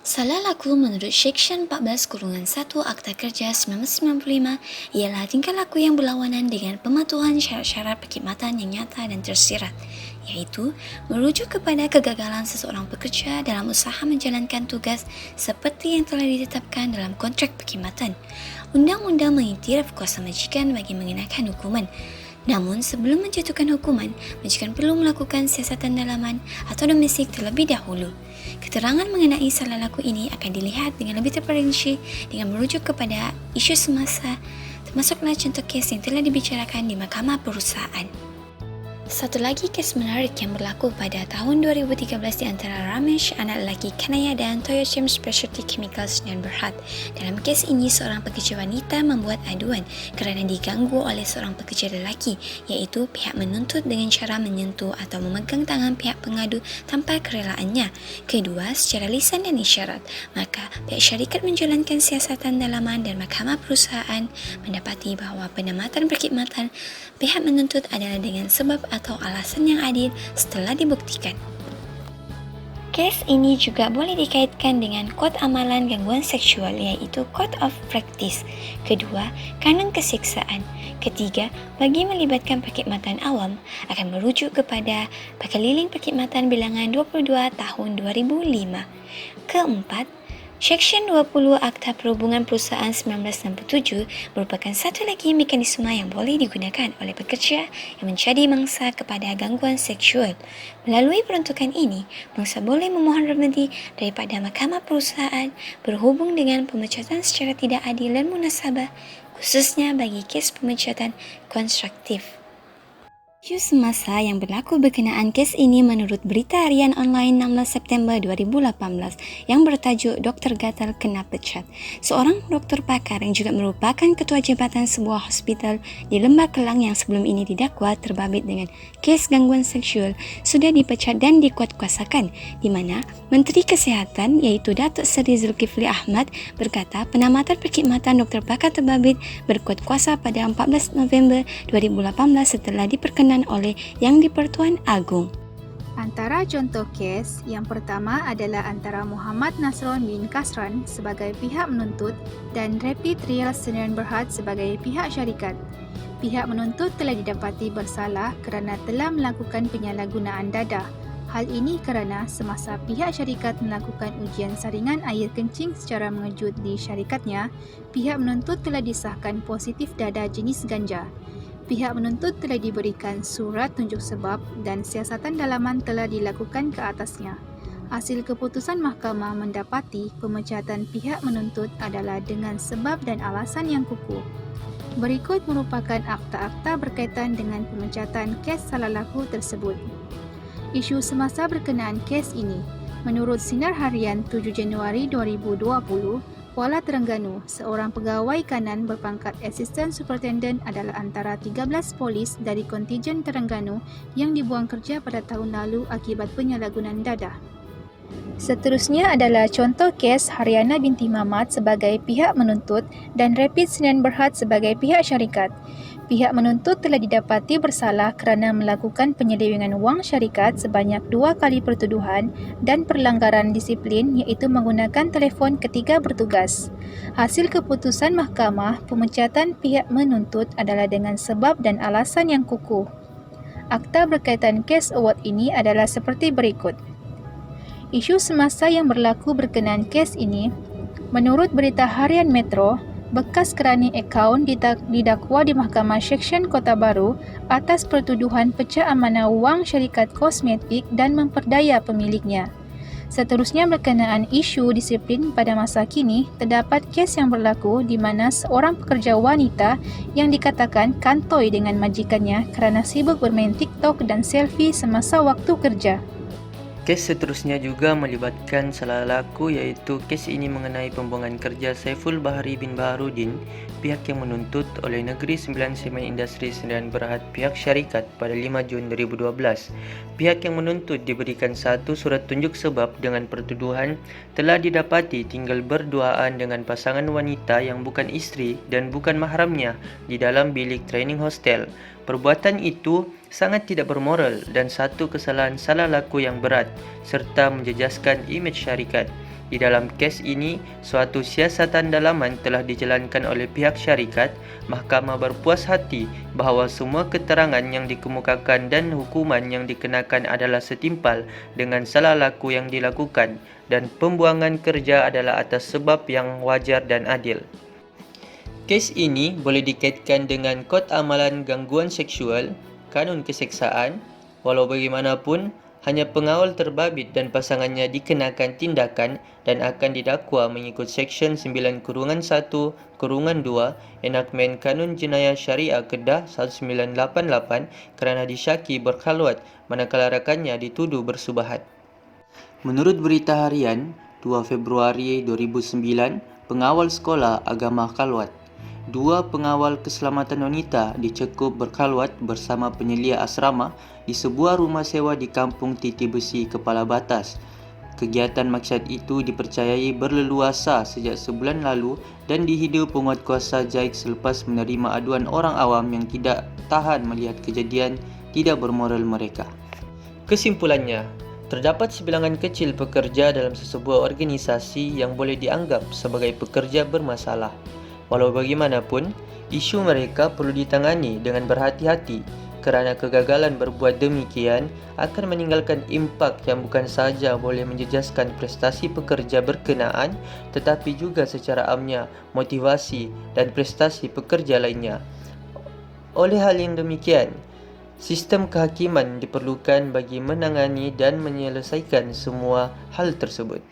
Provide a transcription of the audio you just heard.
Salah laku menurut Seksyen 14-1 Akta Kerja 1995 ialah tingkah laku yang berlawanan dengan pematuhan syarat-syarat perkhidmatan yang nyata dan tersirat, iaitu merujuk kepada kegagalan seseorang pekerja dalam usaha menjalankan tugas seperti yang telah ditetapkan dalam kontrak perkhidmatan. Undang-undang mengiktiraf kuasa majikan bagi mengenakan hukuman. Namun, sebelum menjatuhkan hukuman, majikan perlu melakukan siasatan dalaman atau domestik terlebih dahulu. Keterangan mengenai salah laku ini akan dilihat dengan lebih terperinci dengan merujuk kepada isu semasa, termasuklah contoh kes yang telah dibicarakan di Mahkamah Perusahaan. Satu lagi kes menarik yang berlaku pada tahun 2013 di antara Ramesh, anak lelaki Kanaya dan Toyochem Specialty Chemicals dan Berhad. Dalam kes ini, seorang pekerja wanita membuat aduan kerana diganggu oleh seorang pekerja lelaki, iaitu pihak menuntut dengan cara menyentuh atau memegang tangan pihak pengadu tanpa kerelaannya. Kedua, secara lisan dan isyarat. Maka, pihak syarikat menjalankan siasatan dalaman dan Mahkamah Perusahaan mendapati bahawa penamatan perkhidmatan pihak menuntut adalah dengan sebab atau alasan yang adil setelah dibuktikan. Kes ini juga boleh dikaitkan dengan kod amalan gangguan seksual, iaitu Code of Practice. Kedua, kanun kesiksaan. Ketiga, bagi melibatkan perkhidmatan awam akan merujuk kepada Pakaliling Perkhidmatan Bilangan 22 tahun 2005. Keempat, Seksyen 20 Akta Perhubungan Perusahaan 1967 merupakan satu lagi mekanisme yang boleh digunakan oleh pekerja yang menjadi mangsa kepada gangguan seksual. Melalui peruntukan ini, mangsa boleh memohon remedi daripada Mahkamah Perusahaan berhubung dengan pemecatan secara tidak adil dan munasabah, khususnya bagi kes pemecatan konstruktif. Isu semasa yang berlaku berkenaan kes ini menurut berita harian online 16 September 2018 yang bertajuk Dr. Gatal Kena Pecat. Seorang doktor pakar yang juga merupakan ketua jabatan sebuah hospital di Lembah Kelang yang sebelum ini didakwa terbabit dengan kes gangguan seksual sudah dipecat dan dikuatkuasakan, di mana Menteri Kesihatan iaitu Datuk Seri Zulkifli Ahmad berkata penamatan perkhidmatan doktor pakar terbabit berkuat kuasa pada 14 November 2018 setelah diperkenan oleh Yang di-Pertuan Agong. Antara contoh kes, yang pertama adalah antara Muhammad Nasron bin Kasran sebagai pihak menuntut dan Rapid Rail Sdn Berhad sebagai pihak syarikat. Pihak menuntut telah didapati bersalah kerana telah melakukan penyalahgunaan dadah. Hal ini kerana semasa pihak syarikat melakukan ujian saringan air kencing secara mengejut di syarikatnya, pihak menuntut telah disahkan positif dadah jenis ganja. Pihak menuntut telah diberikan surat tunjuk sebab dan siasatan dalaman telah dilakukan ke atasnya. Hasil keputusan mahkamah mendapati pemecatan pihak menuntut adalah dengan sebab dan alasan yang kukuh. Berikut merupakan akta-akta berkaitan dengan pemecatan kes salah laku tersebut. Isu semasa berkenaan kes ini, menurut Sinar Harian 7 Januari 2020, Kuala Terengganu, seorang pegawai kanan berpangkat Assistant Superintendent adalah antara 13 polis dari kontijen Terengganu yang dibuang kerja pada tahun lalu akibat penyalahgunaan dadah. Seterusnya adalah contoh kes Haryana binti Mamat sebagai pihak menuntut dan Rapid Sdn Berhad sebagai pihak syarikat. Pihak menuntut telah didapati bersalah kerana melakukan penyelewengan wang syarikat sebanyak 2 kali pertuduhan dan perlanggaran disiplin iaitu menggunakan telefon ketika bertugas. Hasil keputusan mahkamah, pemecatan pihak menuntut adalah dengan sebab dan alasan yang kukuh. Akta berkaitan kes award ini adalah seperti berikut. Isu semasa yang berlaku berkenaan kes ini, menurut berita harian Metro, bekas kerani akaun didakwa di Mahkamah Seksyen Kota Baru atas pertuduhan pecah amanah wang syarikat kosmetik dan memperdaya pemiliknya. Seterusnya berkenaan isu disiplin pada masa kini, terdapat kes yang berlaku di mana seorang pekerja wanita yang dikatakan kantoi dengan majikannya kerana sibuk bermain TikTok dan selfie semasa waktu kerja. Kes seterusnya juga melibatkan salah laku, iaitu kes ini mengenai pembuangan kerja Saiful Bahari bin Baharudin, pihak yang menuntut oleh Negeri Sembilan Semen Industri Sdn Bhd pihak syarikat pada 5 Jun 2012. Pihak yang menuntut diberikan satu surat tunjuk sebab dengan pertuduhan telah didapati tinggal berduaan dengan pasangan wanita yang bukan isteri dan bukan mahramnya di dalam bilik training hostel. Perbuatan itu sangat tidak bermoral dan satu kesalahan salah laku yang berat serta menjejaskan imej syarikat. Di dalam kes ini, suatu siasatan dalaman telah dijalankan oleh pihak syarikat. Mahkamah berpuas hati bahawa semua keterangan yang dikemukakan dan hukuman yang dikenakan adalah setimpal dengan salah laku yang dilakukan dan pembuangan kerja adalah atas sebab yang wajar dan adil. Kes ini boleh dikaitkan dengan Kod Amalan Gangguan Seksual, Kanun Keseksaan. Walau bagaimanapun, hanya pengawal terbabit dan pasangannya dikenakan tindakan dan akan didakwa mengikut Seksyen 9-1-2 Enakmen Kanun Jenayah Syariah Kedah 1988 kerana disyaki berkhalwat manakala rakannya dituduh bersubahat. Menurut Berita Harian 2 Februari 2009, pengawal sekolah agama khalwat. 2 pengawal keselamatan wanita dicekup berkhalwat bersama penyelia asrama di sebuah rumah sewa di Kampung Titi Besi, Kepala Batas. Kegiatan maksiat itu dipercayai berleluasa sejak sebulan lalu dan dihidu penguatkuasa JAIK selepas menerima aduan orang awam yang tidak tahan melihat kejadian tidak bermoral mereka. Kesimpulannya, terdapat sebilangan kecil pekerja dalam sesebuah organisasi yang boleh dianggap sebagai pekerja bermasalah. Walau bagaimanapun, isu mereka perlu ditangani dengan berhati-hati kerana kegagalan berbuat demikian akan meninggalkan impak yang bukan sahaja boleh menjejaskan prestasi pekerja berkenaan tetapi juga secara amnya motivasi dan prestasi pekerja lainnya. Oleh hal yang demikian, sistem kehakiman diperlukan bagi menangani dan menyelesaikan semua hal tersebut.